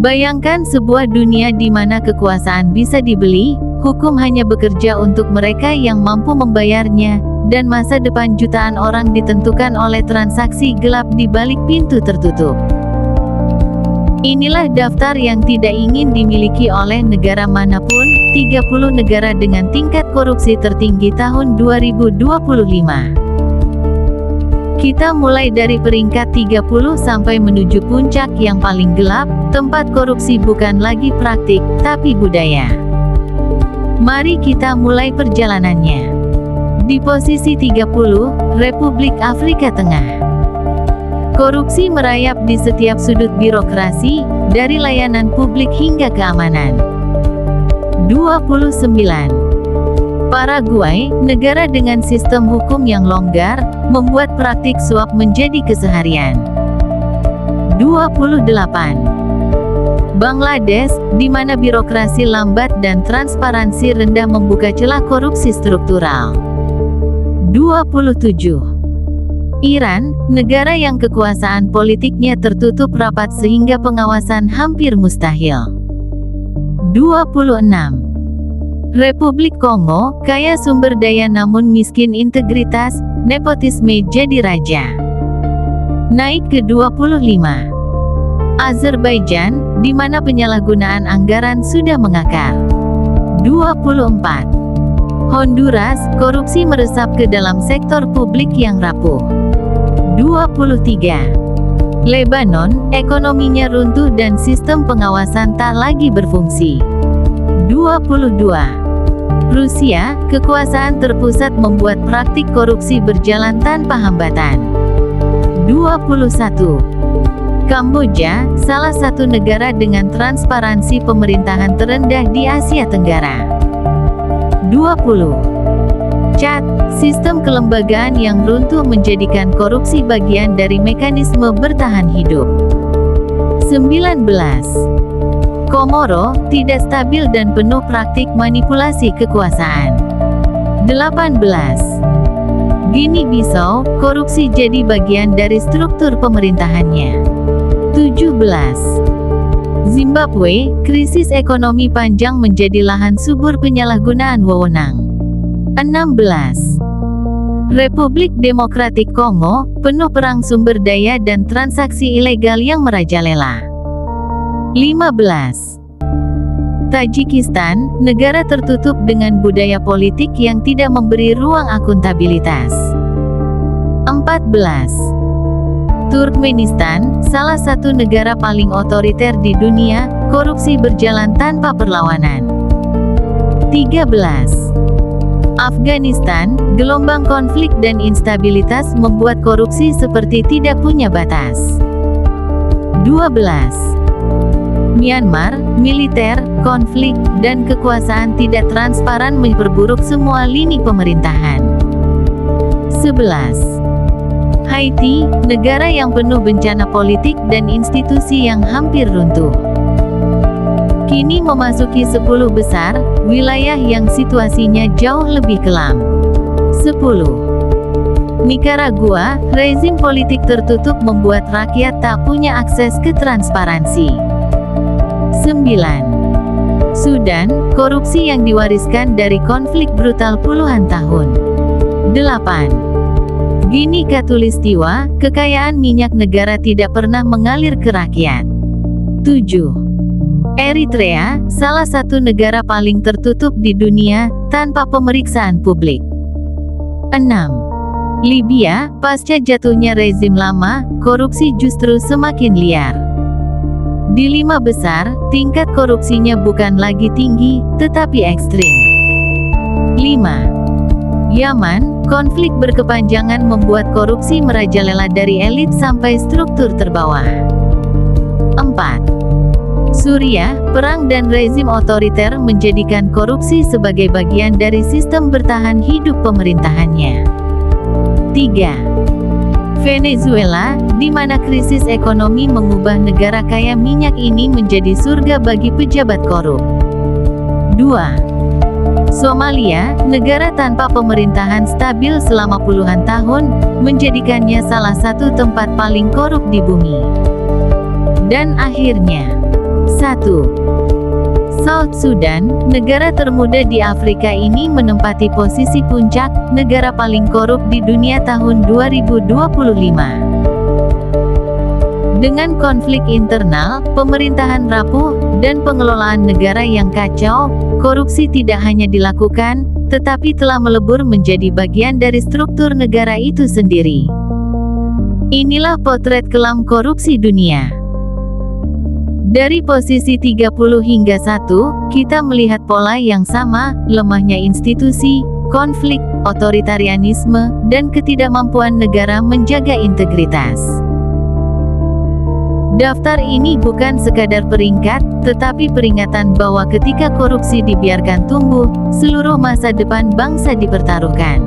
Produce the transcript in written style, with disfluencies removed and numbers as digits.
Bayangkan sebuah dunia di mana kekuasaan bisa dibeli, hukum hanya bekerja untuk mereka yang mampu membayarnya, dan masa depan jutaan orang ditentukan oleh transaksi gelap di balik pintu tertutup. Inilah daftar yang tidak ingin dimiliki oleh negara manapun, 30 negara dengan tingkat korupsi tertinggi tahun 2025. Kita mulai dari peringkat 30 sampai menuju puncak yang paling gelap, tempat korupsi bukan lagi praktik, tapi budaya. Mari kita mulai perjalanannya. Di posisi 30, Republik Afrika Tengah. Korupsi merayap di setiap sudut birokrasi, dari layanan publik hingga keamanan. 29. Paraguay, negara dengan sistem hukum yang longgar, membuat praktik suap menjadi keseharian. 28. Bangladesh, di mana birokrasi lambat dan transparansi rendah membuka celah korupsi struktural. 27. Iran, negara yang kekuasaan politiknya tertutup rapat sehingga pengawasan hampir mustahil. 26. Republik Kongo, kaya sumber daya namun miskin integritas, nepotisme jadi raja. Naik ke 25. Azerbaijan, di mana penyalahgunaan anggaran sudah mengakar. 24. Honduras, korupsi meresap ke dalam sektor publik yang rapuh. 23. Lebanon, ekonominya runtuh dan sistem pengawasan tak lagi berfungsi. 22. Rusia, kekuasaan terpusat membuat praktik korupsi berjalan tanpa hambatan. 21. Kamboja, salah satu negara dengan transparansi pemerintahan terendah di Asia Tenggara. 20. Chad, sistem kelembagaan yang runtuh menjadikan korupsi bagian dari mekanisme bertahan hidup. 19. Komoro, tidak stabil dan penuh praktik manipulasi kekuasaan. 18. Guinea-Bissau, korupsi jadi bagian dari struktur pemerintahannya. 17. Zimbabwe, krisis ekonomi panjang menjadi lahan subur penyalahgunaan wewenang. 16. Republik Demokratik Kongo, penuh perang sumber daya dan transaksi ilegal yang merajalela. 15. Tajikistan, negara tertutup dengan budaya politik yang tidak memberi ruang akuntabilitas. 14. Turkmenistan, salah satu negara paling otoriter di dunia, korupsi berjalan tanpa perlawanan. 13. Afghanistan, gelombang konflik dan instabilitas membuat korupsi seperti tidak punya batas. 12. Myanmar, militer, konflik, dan kekuasaan tidak transparan memperburuk semua lini pemerintahan. 11. Haiti, negara yang penuh bencana politik dan institusi yang hampir runtuh. Kini memasuki 10 besar, wilayah yang situasinya jauh lebih kelam. 10. Nicaragua, rezim politik tertutup membuat rakyat tak punya akses ke transparansi. 9. Sudan, korupsi yang diwariskan dari konflik brutal puluhan tahun. 8. Guinea Khatulistiwa, kekayaan minyak negara tidak pernah mengalir ke rakyat. 7. Eritrea, salah satu negara paling tertutup di dunia, tanpa pemeriksaan publik. 6. Libya, pasca jatuhnya rezim lama, korupsi justru semakin liar. Di 5 besar, tingkat korupsinya bukan lagi tinggi, tetapi ekstrim. 5. Yaman, konflik berkepanjangan membuat korupsi merajalela dari elit sampai struktur terbawah. 4. Suriah, perang dan rezim otoriter menjadikan korupsi sebagai bagian dari sistem bertahan hidup pemerintahannya. 3. Venezuela, di mana krisis ekonomi mengubah negara kaya minyak ini menjadi surga bagi pejabat korup. 2. Somalia, negara tanpa pemerintahan stabil selama puluhan tahun, menjadikannya salah satu tempat paling korup di bumi. Dan akhirnya, 1. South Sudan, negara termuda di Afrika ini menempati posisi puncak, negara paling korup di dunia tahun 2025. Dengan konflik internal, pemerintahan rapuh, dan pengelolaan negara yang kacau, korupsi tidak hanya dilakukan, tetapi telah melebur menjadi bagian dari struktur negara itu sendiri. Inilah potret kelam korupsi dunia. Dari posisi 30 hingga 1, kita melihat pola yang sama, lemahnya institusi, konflik, otoritarianisme, dan ketidakmampuan negara menjaga integritas. Daftar ini bukan sekadar peringkat, tetapi peringatan bahwa ketika korupsi dibiarkan tumbuh, seluruh masa depan bangsa dipertaruhkan.